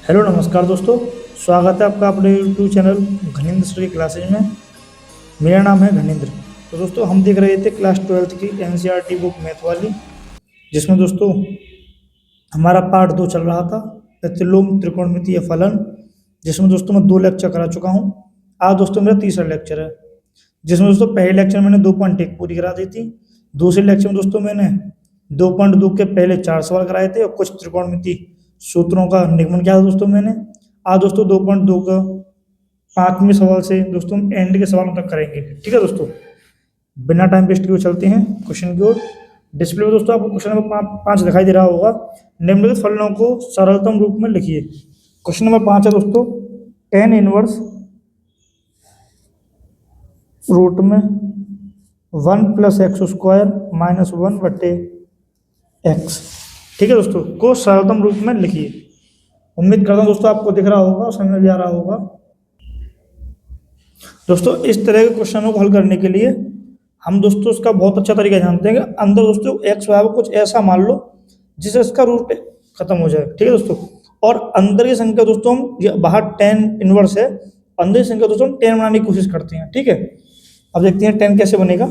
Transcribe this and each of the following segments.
Hello नमस्कार दोस्तों। स्वागत है आपका अपने यूट्यूब चैनल घनिंद्र सर की क्लासेज में। मेरा नाम है घनिंद्र। तो दोस्तों हम देख रहे थे क्लास 12th की एनसीईआरटी बुक मैथ वाली, जिसमें दोस्तों हमारा पार्ट 2 चल रहा था, प्रतिलोम त्रिकोणमितीय फलन, जिसमें दोस्तों मैं 2 लेक्चर करा चुका हूँ। आज दोस्तों मेरा तीसरा लेक्चर है, जिसमें दोस्तों पहले लेक्चर मैंने 2.1 पूरी करा दी थी। दूसरे लेक्चर में दोस्तों मैंने 2.2 के पहले 4 सवाल कराए थे और कुछ त्रिकोणमिति सूत्रों का निगमन किया था दोस्तों मैंने। आज दोस्तों 2.2 का 5वें सवाल से दोस्तों एंड के सवालों तक करेंगे। ठीक है दोस्तों, बिना टाइम वेस्ट किए चलते हैं क्वेश्चन की ओर। डिस्प्ले में दोस्तों आपको क्वेश्चन नंबर 5 दिखाई दे रहा होगा। निम्नलिखित फलनों को सरलतम रूप में लिखिए। क्वेश्चन नंबर 5 है दोस्तों, tan इनवर्स रूट में 1 + x² - 1/x, ठीक है दोस्तों, को सरलतम रूप में लिखिए। उम्मीद करता हूँ दोस्तों आपको दिख रहा होगा, समझ में भी आ रहा होगा। दोस्तों इस तरह के क्वेश्चनों को हल करने के लिए हम दोस्तों इसका बहुत अच्छा तरीका जानते हैं कि अंदर दोस्तों x बराबर कुछ ऐसा मान लो जिससे इसका रूट खत्म हो जाए। ठीक है दोस्तों, और अंदर की संख्या दोस्तों हम बाहर tan इनवर्स है, अंदर की संख्या दोस्तों हम tan बनाने की कोशिश करते हैं। ठीक है, अब देखते हैं tan कैसे बनेगा।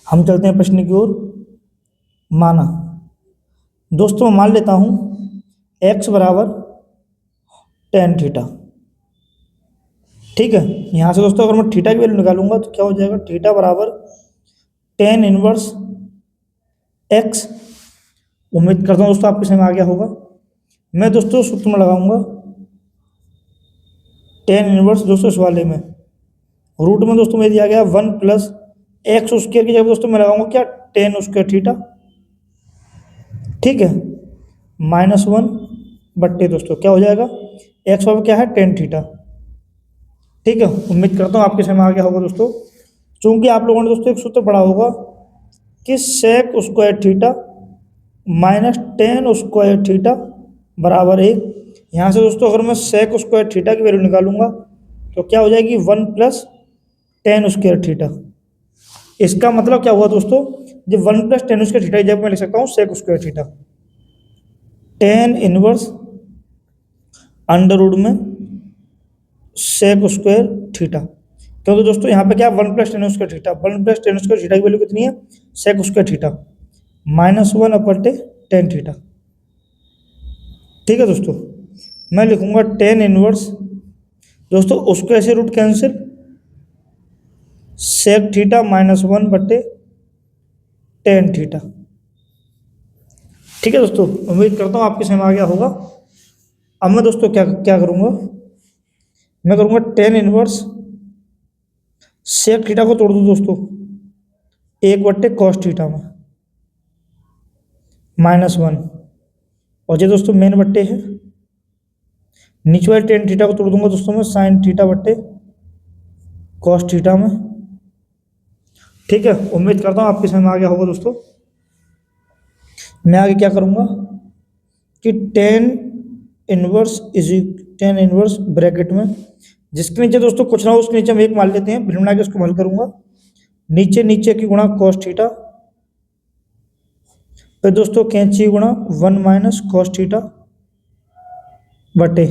हम चलते हैं प्रश्न की ओर। माना दोस्तों मान लेता हूं x बराबर tan थीटा। ठीक है, यहां से दोस्तों अगर मैं थीटा की वैल्यू निकालूंगा तो क्या हो जाएगा, थीटा बराबर tan इनवर्स x। उम्मीद करता हूं दोस्तों आपके समझ में आ गया होगा। मैं दोस्तों सूत्र में लगाऊंगा tan इनवर्स दोस्तों इस वाले में रूट में दोस्तों में दिया गया 1 + x² की जगह दोस्तों मैं लगाऊंगा क्या, tan² थीटा। ठीक है, -1 दोस्तों क्या हो जाएगा, x बराबर क्या है tan थीटा। ठीक है, उम्मीद करता हूँ आपके समझ में आ गया होगा दोस्तों। चूंकि आप लोगों ने दोस्तों एक सूत्र पढ़ा होगा कि sec² थीटा -tan² थीटा बराबर 1। यहाँ से दोस्तों अगर मैं sec² थीटा की वैल्यू निकालूंगा तो क्या हो जाएगी, 1 + tan² थीटा। इसका मतलब क्या हुआ दोस्तों, जब 1 + tan² थीटा जब मैं लिख सकता हूँ sec² theta, tan inverse under root में sec² थीटा। क्योंकि दोस्तों यहाँ पे क्या 1 + tan² थीटा, 1 + tan² थीटा की वैल्यू कितनी है, sec² थीटा -1/tan थीटा। ठीक है दोस्तों, मैं लिखूंगा tan इनवर्स दोस्तों उसको ऐसे root cancel, sec theta -1/tan theta. ठीक है दोस्तों, उम्मीद करता हूँ आपके समझ में आ गया होगा। अब मैं दोस्तों क्या क्या करूँगा, मैं करूँगा tan इनवर्स sec थीटा को तोड़ दूँ दोस्तों 1/cos थीटा में -1, और ये दोस्तों मेन बट्टे है। नीचे वाले tan थीटा को तोड़ दूंगा दोस्तों मैं sin थीटा/cos थीटा में। ठीक है, उम्मीद करता हूँ आपके समझ में आ गया होगा दोस्तों। मैं आगे क्या करूँगा कि tan इनवर्स ब्रैकेट में जिसके नीचे दोस्तों कुछ ना हो उसके नीचे हम 1 मान लेते हैं, फिर बना के उसको हल करूँगा। नीचे की गुणा cos थीटा, फिर दोस्तों कैंची गुणा 1 - cos थीटा बटे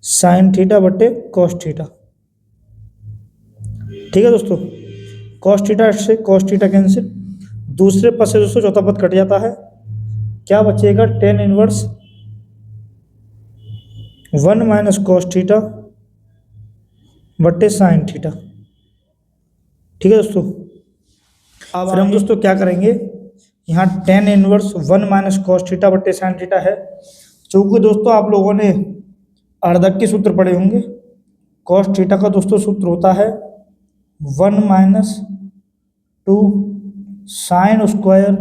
sin थीटा/cos थीटा। ठीक है दोस्तों, cos थीटा से cos थीटा कैंसिल, दूसरे पद से दोस्तों चौथा पद कट जाता है, क्या बचेगा, tan इनवर्स 1 - cos थीटा बटे sin थीटा। ठीक है दोस्तों, अब फिर हम दोस्तों क्या करेंगे, यहाँ tan इनवर्स 1 - cos थीटा बटे sin थीटा है। चूंकि दोस्तों आप लोगों ने अर्धक के सूत्र पढ़े होंगे, cos थीटा का दोस्तों सूत्र होता है 1 - 2 sin²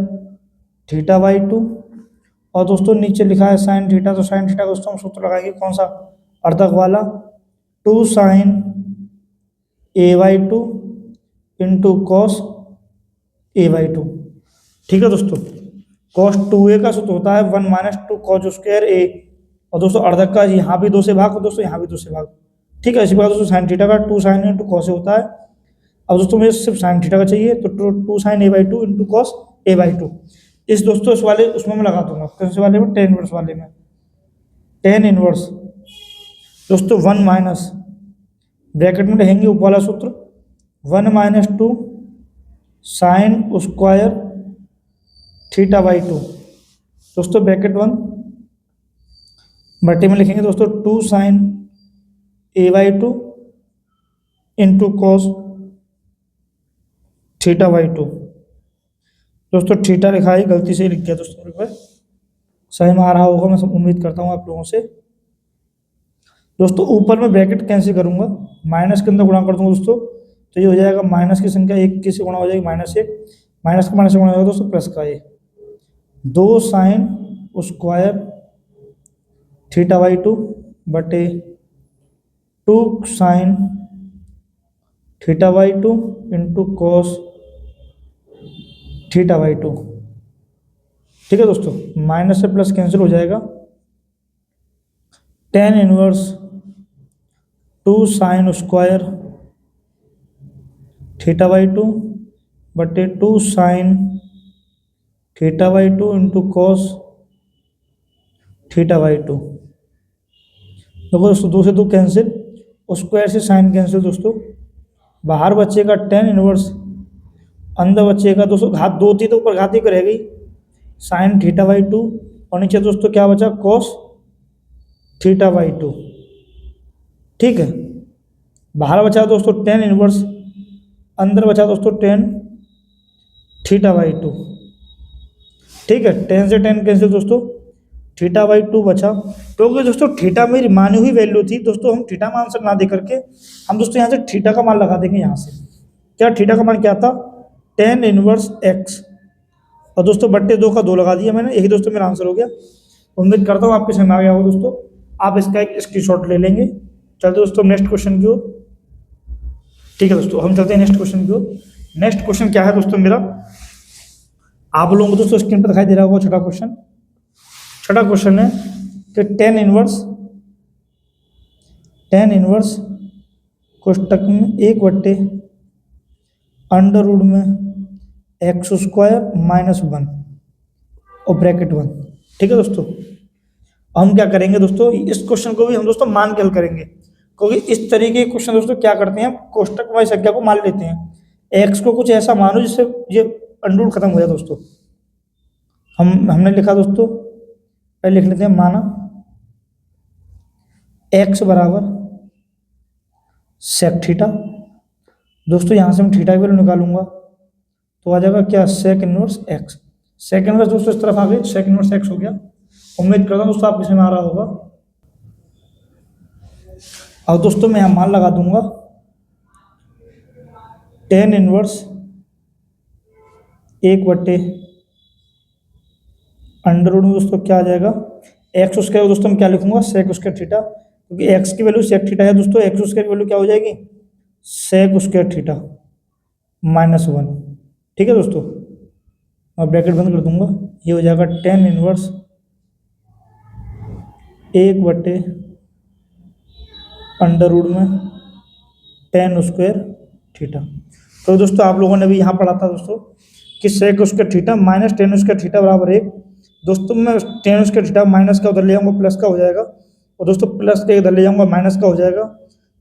थीटा/2, और दोस्तों नीचे लिखा है sin थीटा, तो sin थीटा का दोस्तों हम सूत्र लगाएंगे कौन सा, अर्धक वाला, 2 sin a/2 × cos a/2। ठीक है दोस्तों, cos 2a का सूत्र होता है 1 - 2 cos² a, और दोस्तों अर्धक का यहाँ भी 2 से भाग और दोस्तों यहाँ भी 2 से भाग। ठीक है, इसी प्रकार दोस्तों sin थीटा का 2 sin × cos होता है। अब दोस्तों मुझे सिर्फ sin थीटा का चाहिए, तो 2 sin a/2 × cos a/2। इस दोस्तों इस वाले उसमें मैं लगा दूंगा, कौन से वाले में, tan इनवर्स वाले में। टेन इनवर्स दोस्तों 1 माइनस, ब्रैकेट में रहेंगे ऊपर वाला सूत्र 1 - 2 साइन स्क्वायर थीटा बाई 2 दोस्तों ब्रैकेट 1 बटे में लिखेंगे दोस्तों 2 sine A/2 into cos theta by 2 दोस्तों थीटा लिखा है, गलती से लिख दिया दोस्तों मेरे को, सही में आ रहा होगा मैं उम्मीद करता हूँ आप लोगों से। दोस्तों ऊपर में ब्रैकेट कैंसिल करूंगा, माइनस के अंदर गुणा कर दूंगा दोस्तों, तो ये हो जाएगा माइनस की संख्या एक की से गुणा हो जाएगी -1, माइनस का माइनस से गुणा हो जाएगा दोस्तों प्लस का 2 साइन स्क्वायर थीटा बाई 2 बटे 2 sine theta by 2 into cos theta by 2। ठीक है दोस्तों, माइनस से प्लस कैंसिल हो जाएगा, tan inverse 2 sine square theta by 2 बटे 2 sine theta by 2 into cos theta by 2। देखो दोस्तों 2 से 2 कैंसिल, स्क्वायर से साइन कैंसिल दोस्तों, बाहर बचेगा टेन इनवर्स, अंदर बचेगा दोस्तों घात 2 थी तो ऊपर घात 1 रह गई, साइन थीटा बाई 2 और नीचे दोस्तों क्या बचा कॉस थीटा बाई 2। ठीक है, बाहर बचा दोस्तों टेन इनवर्स, अंदर बचा दोस्तों टेन थीटा बाई 2। ठीक है, 10 से 10 कैंसिल दोस्तों, थीटा बाई 2 बचा, क्योंकि दोस्तों थीटा मेरी मानी हुई वैल्यू थी दोस्तों, हम थीटा मान से ना दे करके हम दोस्तों यहाँ से थीटा का मान लगा देंगे। यहाँ से क्या थीटा का मान क्या था, टेन इनवर्स एक्स, और दोस्तों बट्टे 2 का 2 लगा दिया मैंने, यही दोस्तों मेरा आंसर हो गया। उम्मीद करता हूँ आपके समझ में आ गया होगा दोस्तों, आप इसका एक स्क्रीनशॉट ले लेंगे। चलते दोस्तों नेक्स्ट क्वेश्चन की ओर। ठीक है दोस्तों, हम चलते हैं नेक्स्ट क्वेश्चन की ओर। नेक्स्ट क्वेश्चन क्या है दोस्तों मेरा, आप लोगों को दोस्तों स्क्रीन पर दिखाई दे रहा होगा छठा क्वेश्चन। छठा क्वेश्चन है कि टेन इनवर्स कोष्टक में 1 अंडर रूट में एक्स स्क्वायर माइनस 1 और ब्रैकेट 1। ठीक है दोस्तों, हम क्या करेंगे दोस्तों, इस क्वेश्चन को भी हम दोस्तों मान के हल करेंगे, क्योंकि इस तरीके के क्वेश्चन दोस्तों क्या करते हैं, कोष्टक वाली संख्या को मान लेते हैं, एक्स को कुछ ऐसा मानो जिससे ये अंडर रूट खत्म हो जाए दोस्तों। हमने लिखा दोस्तों, पहले लिख लेते हैं, माना एक्स बराबर सेक थीटा। दोस्तों यहाँ से मैं थीटा की वैल्यू निकालूंगा तो आ जाएगा क्या, sec inverse x. Sec inverse दोस्तों इस तरफ आ गई, सेक इनवर्स एक्स हो गया। उम्मीद करता हूँ दोस्तों आपके समझ में आ रहा होगा। और दोस्तों मैं यहाँ मान लगा दूंगा, टेन इनवर्स 1 अंडर रूट में दोस्तों क्या आ जाएगा, एक्स स्क्वायर दोस्तों मैं क्या लिखूंगा, सेक स्क्वायर थीटा, क्योंकि एक्स की वैल्यू सेक थीटा है दोस्तों, एक्स स्क्वायर की वैल्यू क्या हो जाएगी, सेक स्क्वायर थीटा -1। ठीक है दोस्तों, अब ब्रैकेट बंद कर दूंगा, ये हो जाएगा टेन इनवर्स 1 अंडर रूट में टेन स्क्वायर थीटा। तो दोस्तों आप लोगों ने भी यहाँ पढ़ा था दोस्तों कि sec square theta minus tan square theta बराबर 1। दोस्तों मैं टेन स्क्वायर थीटा माइनस का उधर ले जाऊँगा प्लस का हो जाएगा, और दोस्तों प्लस के इधर ले जाऊँगा माइनस का हो जाएगा,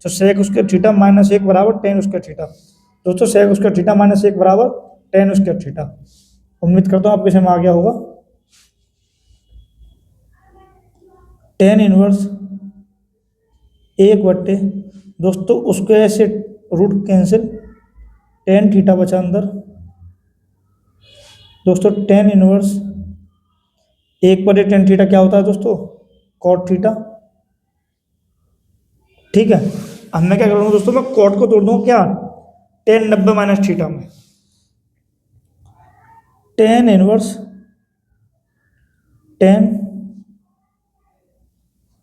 तो सेक स्क्वायर थीटा -1 बराबर टेन स्क्वायर थीटा। दोस्तों सेक स्क्वायर थीटा -1 बराबर टेन स्क्वायर थीटा। उम्मीद करता हूँ आपके समझ में आ गया होगा। टेन इनवर्स 1 दोस्तों उसको ऐसे रूट कैंसिल, टेन थीटा बचा अंदर दोस्तों, टेन इनवर्स 1/tan थीटा क्या होता है दोस्तों, कॉट थीटा। ठीक है, अब मैं क्या करूँगा दोस्तों, मैं कॉट को तोड़ दूंगा क्या, टेन 90 माइनस थीटा में, टेन इनवर्स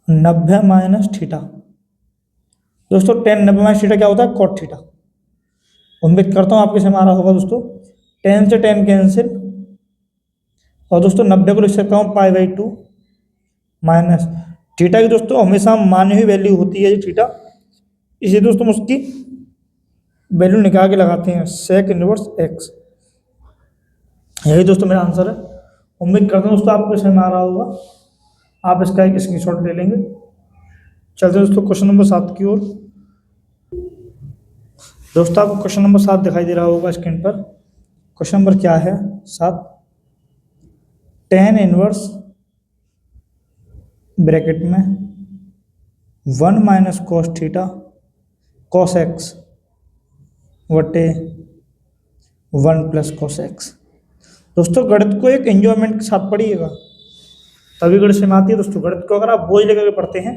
90 माइनस थीटा। दोस्तों टेन 90 माइनस थीटा क्या होता है, कॉट थीटा। उम्मीद करता हूँ आपके समझ आ रहा होगा दोस्तों। 10 से 10 कैंसिल, और दोस्तों 90 को लिख सकता हूँ π/2 माइनस थीटा की दोस्तों हमेशा मानी हुई वैल्यू होती है ये थीटा, इसे दोस्तों उसकी वैल्यू निकाल के लगाते हैं, सेक इनवर्स एक्स। यही दोस्तों मेरा आंसर है। उम्मीद करता हूँ दोस्तों आपको समझ में आ रहा होगा। आप इसका एक स्क्रीनशॉट ले लेंगे। चलते हैं दोस्तों क्वेश्चन नंबर 7 की ओर। दोस्तों आपको क्वेश्चन नंबर 7 दिखाई दे रहा होगा स्क्रीन पर। क्वेश्चन नंबर क्या है? 7। टेन इनवर्स ब्रैकेट में 1 minus cos theta cos x वटे 1 प्लस कॉस एक्स। दोस्तों गणित को एक एंजॉयमेंट के साथ पढ़िएगा, तभी गणित समझ में आती है। दोस्तों गणित को अगर आप बोझ लेकर के पढ़ते हैं,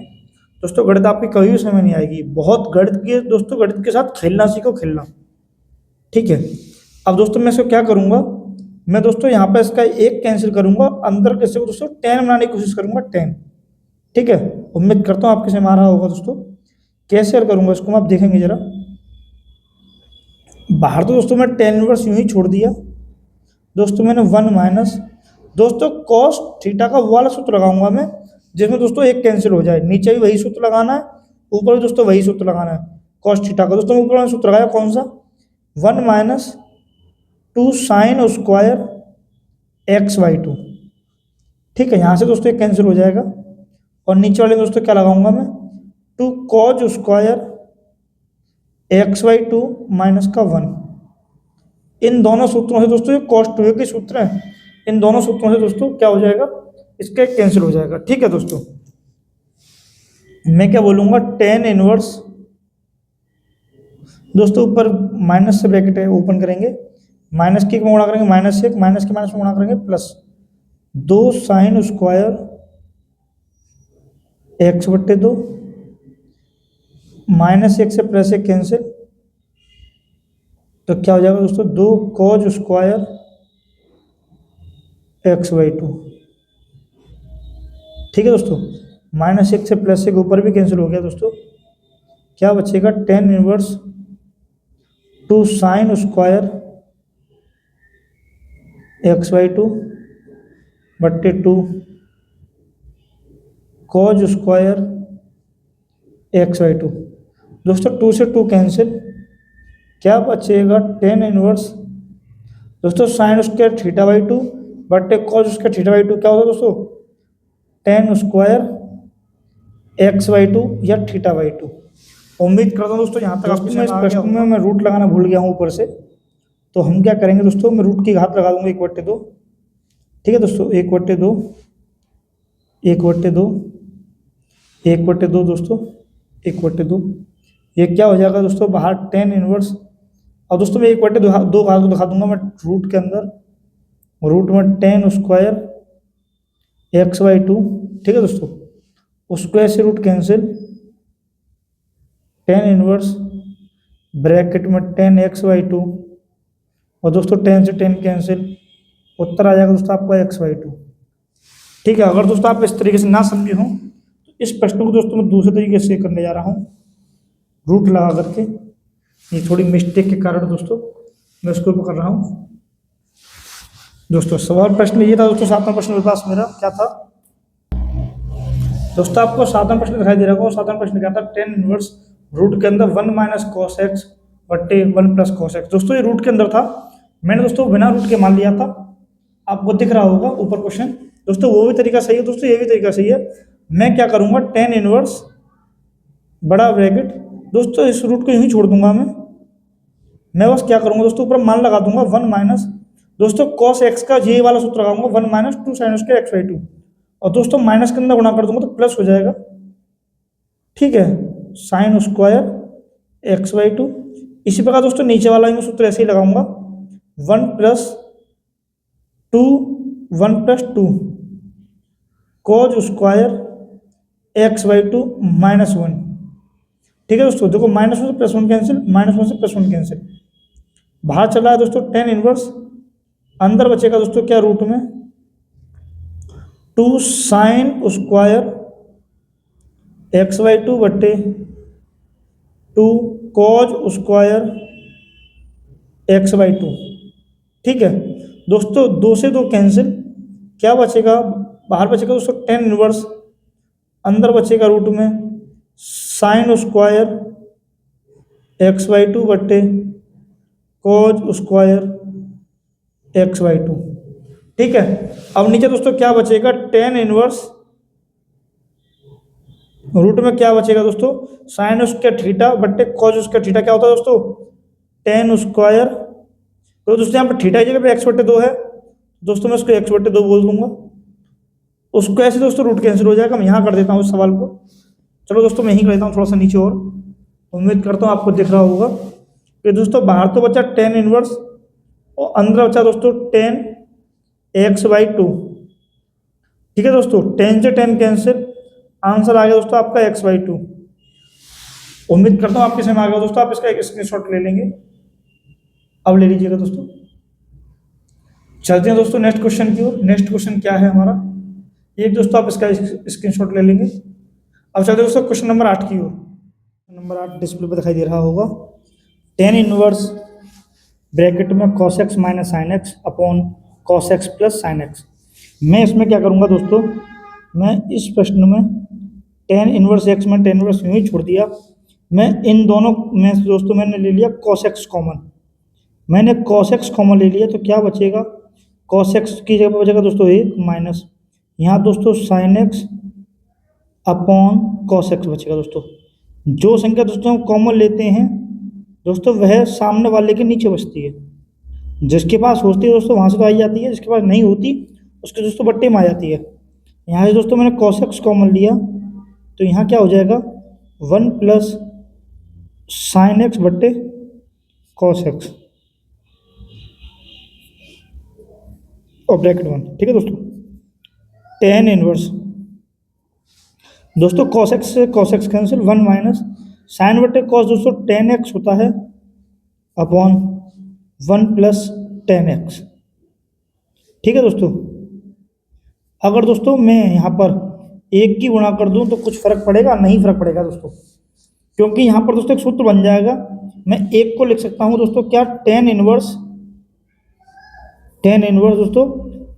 दोस्तों गणित आपकी कभी भी समझ नहीं आएगी। बहुत गणित के दोस्तों, गणित के साथ खेलना सीखो, खेलना। ठीक है। अब दोस्तों मैं इसको क्या करूंगा, मैं दोस्तों यहाँ पे इसका एक कैंसिल करूंगा, अंदर कैसे को दोस्तों 10 बनाने की कोशिश करूंगा, 10। ठीक है। उम्मीद करता हूँ आपके समझ में आ रहा होगा दोस्तों। कैसे हल करूंगा इसको आप देखेंगे जरा। बाहर तो दोस्तों मैं 10 इनवर्स यूं ही छोड़ दिया। दोस्तों मैंने 1 माइनस दोस्तों कॉस थीटा का वाला सूत्र लगाऊंगा मैं, जिसमें दोस्तों एक कैंसिल हो जाए। नीचे भी वही सूत्र लगाना है, ऊपर भी दोस्तों वही सूत्र लगाना है कॉस थीटा का। दोस्तों ऊपर मैंने सूत्र लगाया कौन सा? 1 minus 2 sine square x by 2। ठीक है। यहाँ से दोस्तों एक कैंसिल हो जाएगा, और नीचे वाले में दोस्तों क्या लगाऊंगा मैं? 2 cause square x by 2 minus का 1। इन दोनों सूत्रों से दोस्तों ये कॉस 2 के सूत्र हैं, इन दोनों सूत्रों से दोस्तों क्या हो जाएगा? इसका एक कैंसिल हो जाएगा। ठीक है दोस्तों, मैं क्या बोलूंगा? 10 इनवर्स दोस्तों ऊपर माइनस से ब्रैकेट है, ओपन करेंगे, माइनस की में गुणा करेंगे माइनस से, माइनस के माइनस में गुणा करेंगे प्लस 2 साइन स्क्वायर एक्स बट्टे 2 माइनस 1 से प्लस 1 कैंसिल, तो क्या हो जाएगा दोस्तों? 2 कॉज स्क्वायर एक्स बाई 2। ठीक है दोस्तों, माइनस 1 से प्लस 1 ऊपर भी कैंसिल हो गया दोस्तों। क्या बचेगा? 10 inverse 2 sine square x by 2 बट्टे 2 कॉज स्क्वायर एक्स बाई 2। दोस्तों 2 से 2 कैंसिल, क्या बचेगा? 10 इनवर्स दोस्तों साइन स्क्वायर थीटा बाई 2 बट्टे कॉज स्क्वायर थीटा बाई 2। क्या होगा दोस्तों? 10 स्क्वायर एक्स बाई 2 या थीटा बाई 2। उम्मीद करता हूँ दोस्तों यहाँ तक आपको समझ आ गया होगा। मैं रूट लगाना भूल गया हूँ ऊपर से, तो हम क्या करेंगे दोस्तों? मैं रूट की घात लगा दूंगा 1/2। ठीक है दोस्तों, 1/2 1/2 1/2 दोस्तों 1/2। ये क्या हो जाएगा दोस्तों? बाहर 10 इनवर्स, और दोस्तों मैं 1/2 घात को दिखा दूंगा मैं रूट के अंदर, रूट में 10 स्क्वायर एक्स बाई 2। ठीक है दोस्तों, स्क्वायर से रूट कैंसिल, 10 इनवर्स ब्रैकेट में 10 एक्स बाई 2, और दोस्तों 10 से 10 कैंसिल, उत्तर आ जाएगा दोस्तों आपका एक्स बाई 2। ठीक है। अगर दोस्तों आप इस तरीके से ना समझे हों, तो इस प्रश्न को दोस्तों मैं दूसरे तरीके से करने जा रहा हूँ, रूट लगा करके। ये थोड़ी मिस्टेक के कारण दोस्तों मैं उसको कर रहा हूँ। दोस्तों सवाल प्रश्न ये था दोस्तों, 7वां प्रश्न मेरे पास मेरा क्या था दोस्तों? आपको 7वां प्रश्न दिखाई दे रहा होगा। 7वां प्रश्न क्या था? 10 इनवर्स रूट के अंदर 1 माइनस कॉस एक्स बट्टे 1 प्लस कॉस एक्स। दोस्तों ये रूट के अंदर था, मैंने दोस्तों बिना रूट के मान लिया था। आपको दिख रहा होगा ऊपर क्वेश्चन। दोस्तों वो भी तरीका सही है दोस्तों, ये भी तरीका सही है। मैं क्या करूंगा? 10 इनवर्स बड़ा ब्रैकेट दोस्तों, इस रूट को यूं ही छोड़ दूंगा मैं बस क्या करूंगा दोस्तों? ऊपर मान लगा दूंगा 1 माइनस दोस्तों कॉस एक्स का ये वाला सूत्र लगाऊंगा, 1 minus 2 sine square x by 2, और दोस्तों माइनस के अंदर गुणा कर दूंगा तो प्लस हो जाएगा। ठीक है, साइन स्क्वायर एक्स बाई 2। इसी प्रकार दोस्तों नीचे वाला मैं सूत्र ऐसे ही लगाऊंगा, 1 plus 2 cause square x by 2 minus 1। ठीक है दोस्तों, देखो माइनस 1 से प्लस 1 कैंसिल, माइनस 1 से प्लस 1 कैंसिल, बाहर चला है दोस्तों 10 इनवर्स, अंदर बचेगा दोस्तों क्या? रूट में 2 साइन स्क्वायर एक्स बाई 2 बट्टे 2 कॉज स्क्वायर एक्स बाई 2। ठीक है दोस्तों, 2 से 2 कैंसिल, क्या बचेगा? बाहर बचेगा दोस्तों 10 इनवर्स, अंदर बचेगा रूट में साइन स्क्वायर एक्स बाई 2 बट्टे कॉज स्क्वायर एक्स बाई 2। ठीक है, अब नीचे दोस्तों क्या बचेगा? 10 इनवर्स रूट में क्या बचेगा दोस्तों, साइन स्क्वायर थीटा बट्टे कॉस स्क्वायर थीटा क्या होता है दोस्तों, टेन स्क्वायर। तो दोस्तों यहाँ पर थीटा की जगह पे एक्स बट्टे दो है, दोस्तों मैं इसको एक्स बट्टे दो बोल दूंगा। उसको ऐसे दोस्तों रूट कैंसिल हो जाएगा। मैं यहाँ कर देता हूँ इस सवाल को। चलो दोस्तों मैं यहीं कर देता हूँ थोड़ा सा नीचे, और उम्मीद करता हूँ आपको दिख रहा होगा कि दोस्तों बाहर तो बचा टेन इनवर्स और अंदर बचा दोस्तों टेन एक्स बाई टू। ठीक है दोस्तों, टेन से टेन कैंसिल, आंसर आ गया दोस्तों आपका एक्स बाई टू। उम्मीद करता हूँ आपके समझ में आ गया दोस्तों। आप इसका एक स्क्रीनशॉट ले लेंगे, अब ले लीजिएगा दोस्तों। चलते हैं दोस्तों नेक्स्ट क्वेश्चन की ओर। नेक्स्ट क्वेश्चन क्या है हमारा, एक दोस्तों आप इसका स्क्रीनशॉट ले लेंगे। अब चलते हैं दोस्तों क्वेश्चन नंबर 8 की ओर। नंबर 8 डिस्प्ले पर दिखाई दे रहा होगा। टेन इनवर्स ब्रैकेट में cos x minus sine x upon cos x plus sine x. मैं इसमें क्या करूँगा दोस्तों, मैं इस प्रश्न में टेन इनवर्स एक्स में टेन इनवर्स यूँ ही छोड़ दिया। मैं इन दोनों में दोस्तों मैंने ले लिया कॉस एक्स कॉमन। मैंने कॉस एक्स कॉमन ले लिया तो क्या बचेगा, कॉस एक्स की जगह पर बचेगा दोस्तों एक माइनस, यहाँ दोस्तों sine x upon cos x बचेगा दोस्तों। जो संख्या दोस्तों हम कॉमन लेते हैं दोस्तों वह सामने वाले के नीचे बचती है। जिसके पास होती है दोस्तों वहाँ से तो आई जाती है, जिसके पास नहीं होती उसके दोस्तों बट्टे में आ जाती है। यहाँ से दोस्तों मैंने कॉस एक्स कॉमन लिया तो यहाँ क्या हो जाएगा, वन प्लस साइन एक्स बट्टे कॉस एक्स और ब्रैकेट वन। ठीक है दोस्तों, टेन इनवर्स दोस्तों कॉस एक्स से cos x cancel, one minus sine बट्टे कॉस दोस्तों टेन एक्स होता है upon one plus tan x. ठीक है दोस्तों, अगर दोस्तों मैं यहाँ पर एक की गुणा कर दूँ तो कुछ फर्क पड़ेगा, नहीं फर्क पड़ेगा दोस्तों, क्योंकि यहाँ पर दोस्तों एक सूत्र बन जाएगा। मैं एक को लिख सकता हूँ दोस्तों क्या, टेन इनवर्स दोस्तों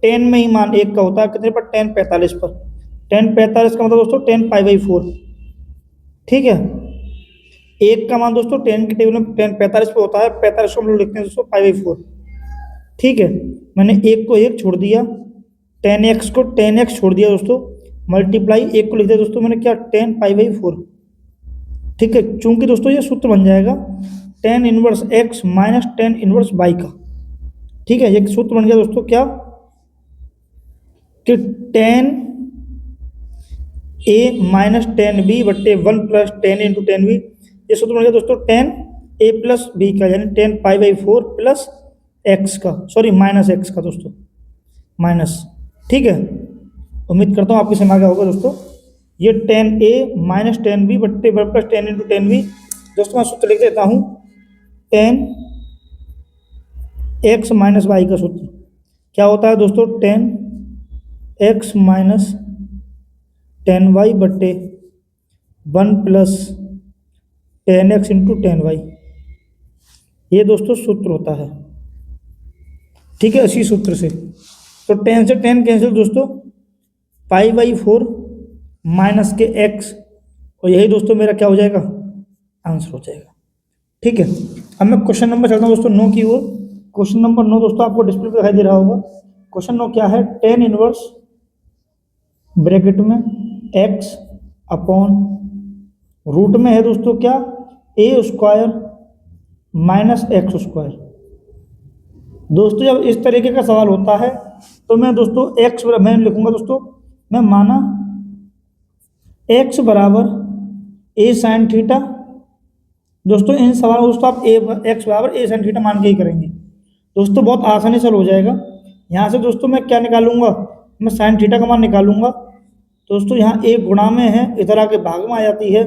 टेन में ही मान एक का होता है कितने पर, टेन 45 पर। टेन 45 का मतलब दोस्तों टेन पाई बाई फोर। ठीक है, एक का मान दोस्तों टेन के टेबल में टेन 45 पे होता है, 45 को हम लोग लिखते हैं दोस्तों पाई बाई फोर। ठीक है, मैंने एक को एक छोड़ दिया, टेन एक्स को टेन एक्स छोड़ दिया दोस्तों, मल्टीप्लाई एक को लिख दिया दोस्तों मैंने क्या, टेन पाई बाई फोर। ठीक है, चूंकि दोस्तों ये सूत्र बन जाएगा tan inverse x minus tan inverse y का। ठीक है, ये सूत्र बन गया दोस्तों क्या, कि tan A minus tan B बट्टे one plus tan into tan B. ये सूत्र बन गया दोस्तों टेन ए प्लस बी का, यानी ten pi by four plus x का, सॉरी माइनस एक्स का दोस्तों, माइनस। ठीक है, उम्मीद करता हूँ आपके समझ आ गया होगा दोस्तों। ये tan A minus tan B बट्टे one plus tan into tan B दोस्तों, मैं सूत्र लिख देता हूँ टेन एक्स माइनस वाई का सूत्र क्या होता है दोस्तों, tan x minus tan y बट्टे one plus tan x into tan y. ये दोस्तों सूत्र होता है। ठीक है, इसी सूत्र से तो टेन से टेन कैंसिल दोस्तों, पाई बाई फोर माइनस के एक्स, और यही दोस्तों मेरा क्या हो जाएगा, आंसर हो जाएगा। ठीक है, अब मैं क्वेश्चन नंबर चलता हूँ दोस्तों 9 की ओर। क्वेश्चन नंबर 9 दोस्तों आपको डिस्प्ले पे दिखाई दे रहा होगा। क्वेश्चन 9 क्या है, टेन इनवर्स ब्रैकेट में एक्स अपॉन रूट में है दोस्तों क्या, ए स्क्वायर माइनस एक्स स्क्वायर। दोस्तों जब इस तरीके का सवाल होता है तो मैं दोस्तों एक्स मैं लिखूंगा दोस्तों, मैं माना एक्स बराबर ए साइन थीटा। दोस्तों इन सवालों में दोस्तों आप एक्स बराबर ए साइन थीटा मान के ही करेंगे दोस्तों, बहुत आसानी से हो जाएगा। यहाँ से दोस्तों मैं क्या निकालूंगा, मैं साइन थीटा का मान निकालूंगा दोस्तों, यहाँ ए गुणा में है इधर आके भाग में आ जाती है।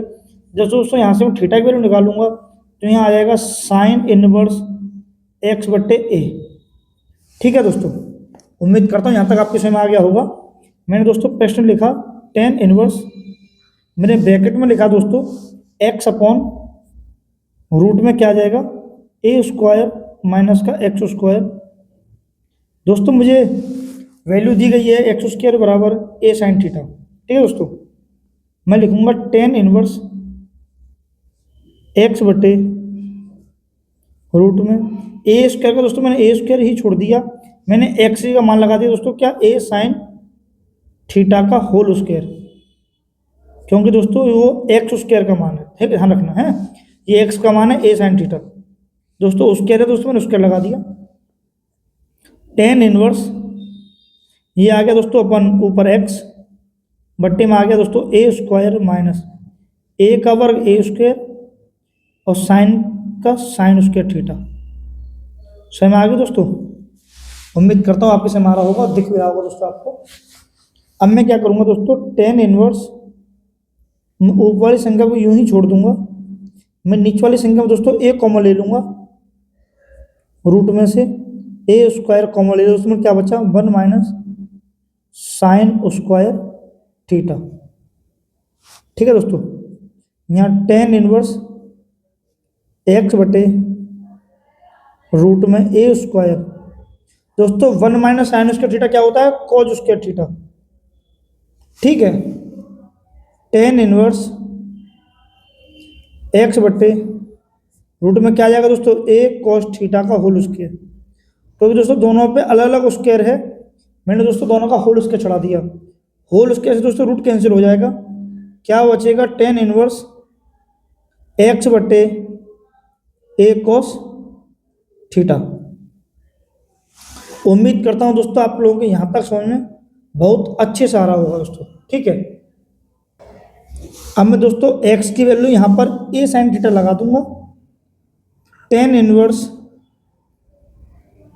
जब दोस्तों यहाँ से मैं थीटा की वैल्यू निकालूंगा तो यहाँ आ जाएगा साइन इनवर्स एक्स बट्टे ए। ठीक है दोस्तों, उम्मीद करता हूँ यहाँ तक आपके समझ में आ गया होगा। मैंने दोस्तों प्रश्न लिखा टेन इनवर्स, मैंने ब्रैकेट में लिखा दोस्तों एक्स अपॉन रूट में क्या आ जाएगा, ए स्क्वायर माइनस का एक्स स्क्वायर। दोस्तों मुझे वैल्यू दी गई है एक्स स्क्वायर बराबर ए साइन थीटा। ठीक है दोस्तों, मैं लिखूंगा टेन इनवर्स एक्स बटे रूट में ए स्क्वायर का, दोस्तों मैंने ए स्क्वायर ही छोड़ दिया, मैंने एक्स का मान लगा दिया दोस्तों क्या, ए साइन थीटा का होल स्क्वायर, क्योंकि दोस्तों वो एक्स स्क्वायर का मान है, ठीक है, ध्यान रखना है, ये एक्स का मान है ए साइन थीटा, दोस्तों स्क्वायर है, दोस्तों मैंने स्क्वायर लगा दिया। टेन इनवर्स ये आ गया दोस्तों अपन ऊपर एक्स बट्टे में आ गया दोस्तों ए स्क्वायर माइनस ए का वर्ग ए स्क्वायर और साइन का साइन स्क्वायर थीटा। समझ में आ गया दोस्तों? उम्मीद करता हूँ आपके समझ आ रहा होगा, दिख भी रहा होगा दोस्तों आपको। अब मैं क्या करूँगा दोस्तों, टेन इनवर्स ऊपर वाली संख्या को यूं ही छोड़ दूंगा, मैं नीचे वाली संख्या में दोस्तों ए कॉमन ले लूंगा, रूट में से ए स्क्वायर कॉमन ले लो, उसमें क्या बचा 1 माइनस साइन स्क्वायर थीटा। ठीक है दोस्तों, यहाँ टेन इनवर्स एक्स बटे रूट में ए स्क्वायर, दोस्तों 1 माइनस साइन स्क्वायर थीटा क्या होता है, कॉज स्क्वायर थीटा। ठीक है, टेन इनवर्स एक्स बटे रूट में क्या आ जाएगा दोस्तों, ए कॉस थीटा का होल स्क्वायर। तो दोस्तों दोनों पे अलग अलग स्क्वायर है, मैंने दोस्तों दोनों का होल स्क्वायर चढ़ा दिया। होल स्क्वायर से दोस्तों रूट कैंसिल हो जाएगा, क्या बचेगा, टेन इनवर्स एक्स बटे ए कॉस थीटा। उम्मीद करता हूं दोस्तों आप लोगों के यहाँ तक समझ में बहुत अच्छे से आ रहा होगा दोस्तों। ठीक है, अब मैं दोस्तों x की वैल्यू यहाँ पर ए साइन थीटा लगा दूंगा, टेन इनवर्स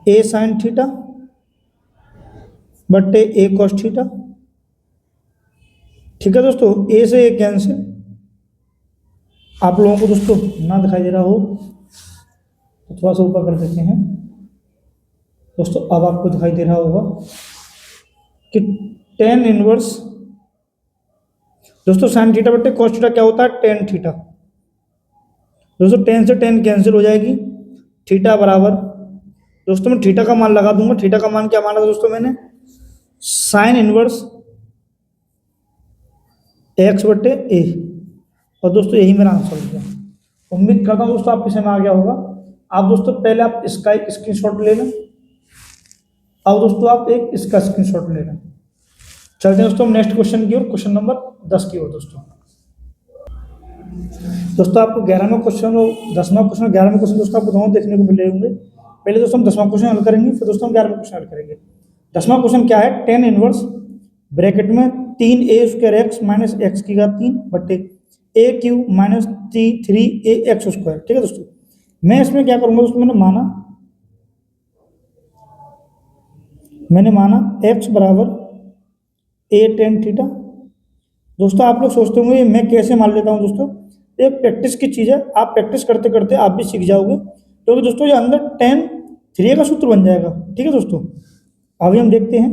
ए साइन थीटा बटे ए कॉस थीटा। ठीक है दोस्तों, ए से ए कैंसिल, आप लोगों को दोस्तों ना दिखाई दे रहा हो तो थोड़ा सा ऊपर कर देते हैं दोस्तों, अब आपको दिखाई दे रहा होगा कि टेन इनवर्स दोस्तों साइन थीटा बटे कॉस थीटा क्या होता है, टेन थीटा। दोस्तों टेन से टेन कैंसिल हो जाएगी, थीटा बराबर दोस्तों मैं थीटा का मान लगा दूंगा। थीटा का मान क्या माना था दोस्तों मैंने, साइन इनवर्स एक्स बटे ए, और दोस्तों यही मेरा आंसर हो गया। उम्मीद करता हूँ दोस्तों आपके समझ में आ गया होगा। आप दोस्तों पहले आप इसका एक स्क्रीनशॉट ले लें, अब दोस्तों आप एक इसका स्क्रीनशॉट ले लें। चलते हैं दोस्तों नेक्स्ट क्वेश्चन की ओर, क्वेश्चन नंबर 10 की ओर। दोस्तों आपको 11वां क्वेश्चन और 10वां क्वेश्चन, 11वें क्वेश्चन दोस्तों आपको दोनों देखने को मिले होंगे। पहले दोस्तों हम 10वां क्वेश्चन हल करेंगे, फिर दोस्तों हम 11वां क्वेश्चन हल करेंगे। 10वां क्वेश्चन क्या है, टेन इनवर्स ब्रैकेट में 3a square x minus x की घात 3 बटे A Q minus 3a x square. ठीक है दोस्तों, मैं इसमें क्या करूंगा दोस्तों, मैंने माना x बराबर ए टेन थीटा। दोस्तों आप लोग सोचते होंगे ये मैं कैसे मान लेता हूँ दोस्तों, ये प्रैक्टिस की चीज़ है, आप प्रैक्टिस करते करते आप भी सीख जाओगे, क्योंकि दोस्तों ये अंदर टेन थ्री का सूत्र बन जाएगा। ठीक है दोस्तों, अभी हम देखते हैं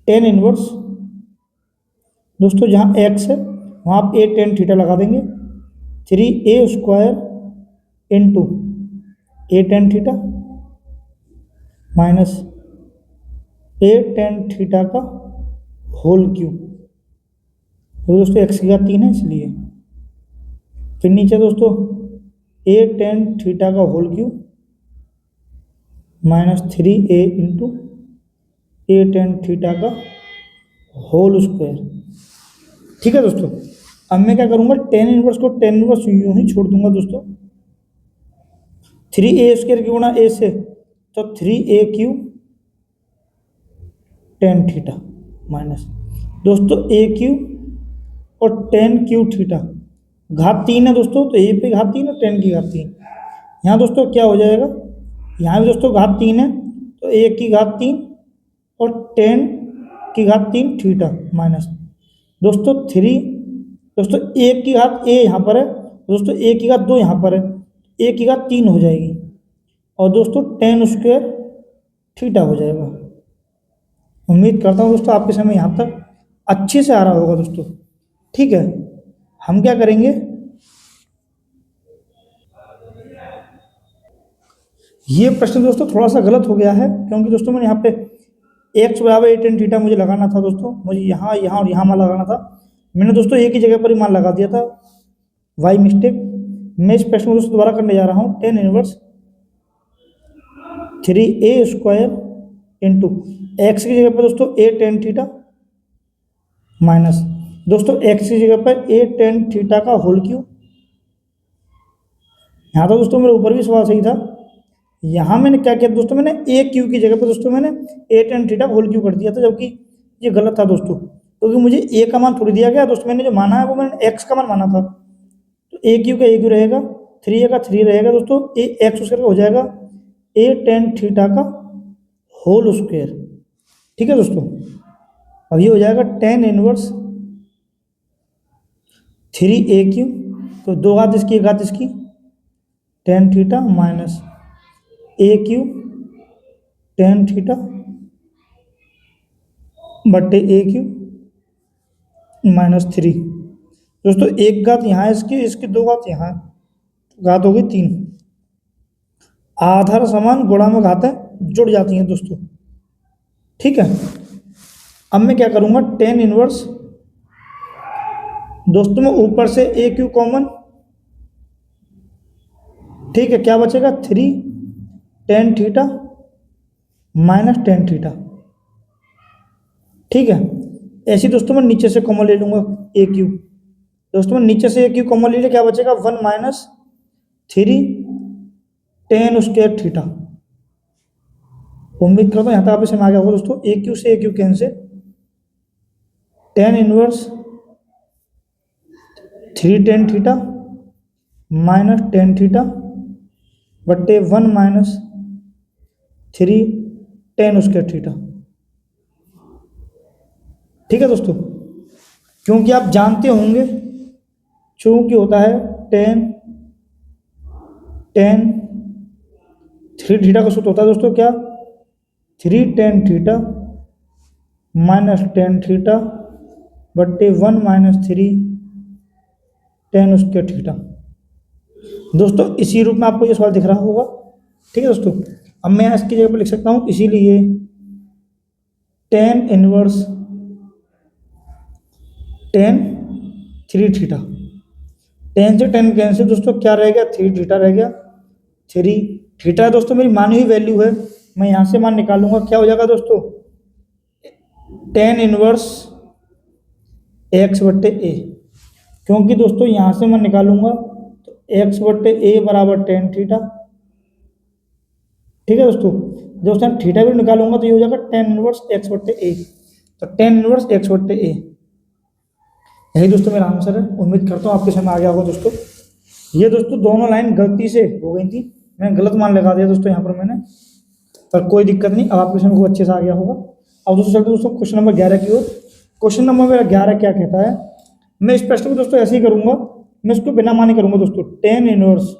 टेन इनवर्स दोस्तों जहाँ x है वहाँ आप ए टेन थीटा लगा देंगे, 3a square into A tan theta minus A tan theta का होल क्यूब, तो दोस्तों x की घात 3 है इसलिए, फिर नीचे दोस्तों ए टेन थीटा का whole cube minus 3a into A tan theta का होल स्क्वायर। ठीक है दोस्तों, अब मैं क्या करूँगा, टेन इनवर्स को टेन इनवर्स यूँ ही छोड़ दूंगा दोस्तों, 3a स्क्वायर की गुणा ए से, तो 3a cube ten theta minus दोस्तों ए क्यूब और टेन क्यूब थीटा, घात 3 है दोस्तों, तो ए पे घात 3 है, टेन की घात 3। यहाँ दोस्तों क्या हो जाएगा, यहाँ भी दोस्तों घात 3 है, तो ए की घात 3 और टेन की घात 3 थीटा माइनस दोस्तों 3, दोस्तों ए की घात ए यहाँ पर है, दोस्तों ए की घात 2 यहाँ पर है, ए की घात 3 हो जाएगी, और दोस्तों टेन स्क्वायर थीटा हो जाएगा। उम्मीद करता हूँ दोस्तों आपके समय यहाँ तक अच्छे से आ रहा होगा दोस्तों। ठीक है, हम क्या करेंगे, ये प्रश्न दोस्तों थोड़ा सा गलत हो गया है, क्योंकि दोस्तों मैंने यहाँ पे x बराबर ए टेन थीटा मुझे लगाना था दोस्तों, मुझे यहाँ यहाँ और यहाँ मान लगाना था, मैंने दोस्तों एक ही जगह पर ही मान लगा दिया था, वाई मिस्टेक। मैं इस प्रश्न को दोस्तों दोबारा करने जा रहा हूँ, tan inverse 3a square into x की जगह पर दोस्तों ए टेन थीटा माइनस दोस्तों एक्स की जगह पर ए टेन थीटा का होल क्यूब। यहाँ तो दोस्तों मेरे ऊपर भी सवाल सही था। यहाँ मैंने क्या किया दोस्तों, मैंने ए क्यू की जगह पर दोस्तों मैंने ए टेन थीटा होल क्यू कर दिया था, जबकि ये गलत था दोस्तों, क्योंकि मुझे ए का मान थोड़ी दिया गया दोस्तों, मैंने जो माना है वो मैंने एक्स का मान माना था। तो ए क्यू का ए क्यू रहेगा, थ्री ए का थ्री रहेगा दोस्तों, ए एक्स स्क्वायर हो जाएगा ए टेन थीटा का होल स्क्वायर। ठीक है दोस्तों, अब ये हो जाएगा टेन इनवर्स थ्री ए क्यू, तो दो घात इसकी एक घात इसकी, टेन थीटा माइनस ए क्यू टेन थीटा बट्टे ए क्यू माइनस थ्री। दोस्तों एक घात यहाँ है इसकी, इसकी दो घात यहाँ है, तो घात हो गई तीन। आधार समान गुणा में घातें जुड़ जाती हैं दोस्तों। ठीक है, अब मैं क्या करूँगा, टेन इनवर्स दोस्तों में ऊपर से ए क्यू कॉमन, ठीक है, क्या बचेगा three tan theta minus tan theta. ठीक है, ऐसे दोस्तों मैं नीचे से कॉमन ले लूँगा ए क्यू। दोस्तों मैं नीचे से ए क्यू कॉमन ले लिया, क्या बचेगा one minus three tan square theta. उम्मीद करता हूँ यहाँ तक आप समझ आ गया होगा दोस्तों। ए क्यू से A Q cancel, tan inverse three tan theta minus tan theta बट्टे one minus three tan square theta. ठीक है दोस्तों, क्योंकि आप जानते होंगे चूंकि होता है टेन टेन थ्री थीटा का सूत्र होता है दोस्तों क्या, three tan theta minus tan theta बट्टे one minus three tan square theta. दोस्तों इसी रूप में आपको ये सवाल दिख रहा होगा। ठीक है दोस्तों, अब मैं इसकी जगह पर लिख सकता हूँ, इसीलिए tan inverse tan three theta, ten से टेन कैंसिल दोस्तों, क्या रह गया थ्री थीटा रह गया, थ्री थीटा दोस्तों मेरी मानी हुई वैल्यू है, मैं यहाँ से मान निकालूंगा, क्या हो जाएगा दोस्तों टेन इनवर्स एक्स बट्टे ए, क्योंकि दोस्तों यहाँ से मैं निकालूंगा तो एक्स बट्टे ए बराबर टेन थीटा। ठीक है दोस्तों थीटा भी निकालूंगा तो ये हो जाएगा टेन इनवर्स एक्स बट्टे ए, तो टेन इनवर्स एक्स बट्टे ए। यही दोस्तों मेरा आंसर है। उम्मीद करता हूँ आपके समझ आ गया होगा दोस्तों। ये दोस्तों दोनों लाइन गलती से हो गई थी, मैंने गलत मान लगा दिया दोस्तों यहाँ पर मैंने, पर कोई दिक्कत नहीं, अब आपके समझ को अच्छे से आ गया होगा। अब दोस्तों चलते दोस्तों क्वेश्चन नंबर 11 की ओर। क्वेश्चन नंबर मेरा 11 क्या कहता है, मैं इस प्रश्न को दोस्तों ऐसे ही करूँगा, मैं इसको बिना माने करूँगा दोस्तों, टेन इनवर्स,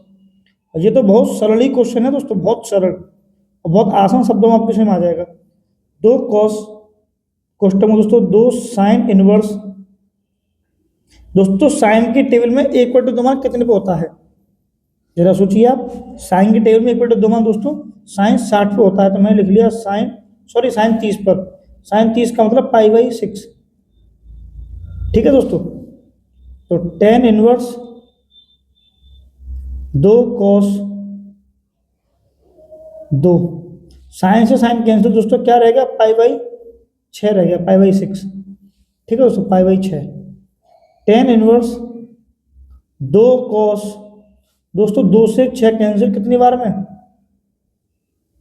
ये तो बहुत सरल ही क्वेश्चन है दोस्तों, बहुत सरल और बहुत आसान शब्दों में आपके समझ में आ जाएगा। दो कॉस क्वेश्चन में दोस्तों दो साइन इनवर्स, दोस्तों साइन की टेबल में एक बटे दो मान कितने पे होता है, जरा सोचिए आप। साइन की टेबल में एक बटे दो मान दोस्तों साइन 60 पे होता है, तो मैंने लिख लिया साइन 30 पर, साइन 30 का मतलब पाई बाई 6। ठीक है दोस्तों, तो टेन इनवर्स दो कॉस दो, साइन से साइन कैंसिल दोस्तों, क्या रहेगा पाई बाई 6 रहेगा, पाई बाई 6। ठीक है दोस्तों, पाई बाई 6। टेन इनवर्स दो कॉस, दोस्तों दो से 6 कैंसिल कितनी बार में,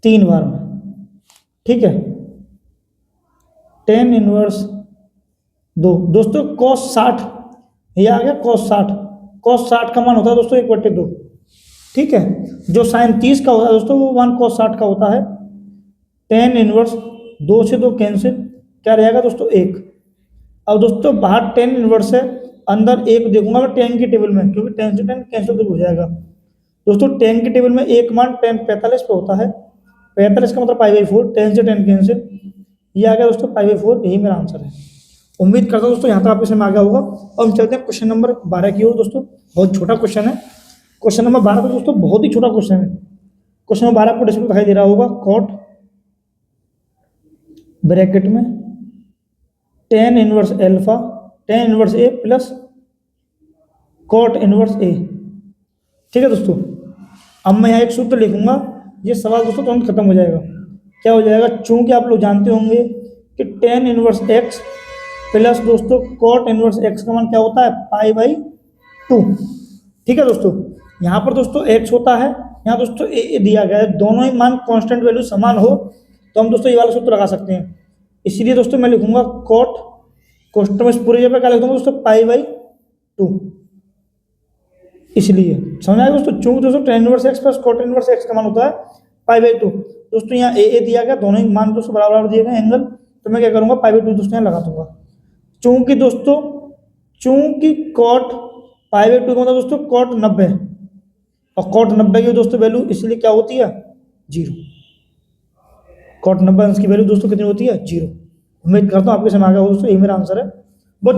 3 बार में। ठीक है, टेन इनवर्स दो, दोस्तों कॉस 60, ये आ गया कॉस 60, कॉस 60 का मान होता है दोस्तों 1/2। ठीक है, जो साइन 30 का होता है दोस्तों वो मान कॉस 60 का होता है। टेन इनवर्स दो से दो कैंसिल, क्या रहेगा दोस्तों 1। अब दोस्तों बाहर टेन इनवर्स है, अंदर एक देखूंगा मैं टेन की टेबल में, क्योंकि टेन से टेन कैंसिल तो हो जाएगा दोस्तों। टेन की टेबल में एक मान टेन 45 पे होता है, 45 का मतलब पाई बाई 4, टेन से टेन कैंसिल, ये आ गया दोस्तों पाई बाई 4, यही मेरा आंसर है। उम्मीद करता हूँ दोस्तों यहाँ तक आपके समझ आ गया होगा। और हम चलते हैं क्वेश्चन नंबर 12 की ओर दोस्तों। बहुत छोटा क्वेश्चन है क्वेश्चन नंबर 12 तो दोस्तों, बहुत ही छोटा क्वेश्चन है। क्वेश्चन नंबर 12 आपको डिस्प्ले दिखाई दे रहा होगा, कॉट ब्रैकेट में tan inverse alpha tan inverse A plus cot inverse A. ठीक है दोस्तों, अब मैं यहाँ एक सूत्र लिखूंगा, ये सवाल दोस्तों तुरंत खत्म हो जाएगा। क्या हो जाएगा, चूंकि आप लोग जानते होंगे कि टेन इनवर्स एक्स प्लस दोस्तों कॉट इनवर्स एक्स का मान क्या होता है, पाई बाई 2। ठीक है दोस्तों, यहाँ पर दोस्तों एक्स होता है, यहाँ दोस्तों ए दिया गया है, दोनों ही मान कांस्टेंट वैल्यू समान हो तो हम दोस्तों ये वाला सूत्र लगा सकते हैं। इसलिए दोस्तों मैं लिखूंगा कॉट, कोष्टक में पूरी जगह क्या लिख दूंगा दोस्तों, पाई बाई 2। इसलिए समझ आएगा दोस्तों, चूंकि दोस्तों tan inverse x plus cot inverse x का मान होता है पाई बाई 2। दोस्तों यहाँ ए दिया गया, दोनों ही मान दोस्तों बराबर दिए गए एंगल, तो मैं क्या करूंगा पाई बाई 2 दोस्तों यहाँ लगा दूंगा। चूंकि कॉट पाई बाई 2 का मतलब दोस्तों कॉट 90, और कॉट 90 की दोस्तों वैल्यू इसलिए क्या होती है, 0। कॉट 90 की वैल्यू दोस्तों कितनी होती है, 0। उम्मीद करता हूँ आपके समझ आ गया हो दोस्तों, यही मेरा आंसर है। बहुत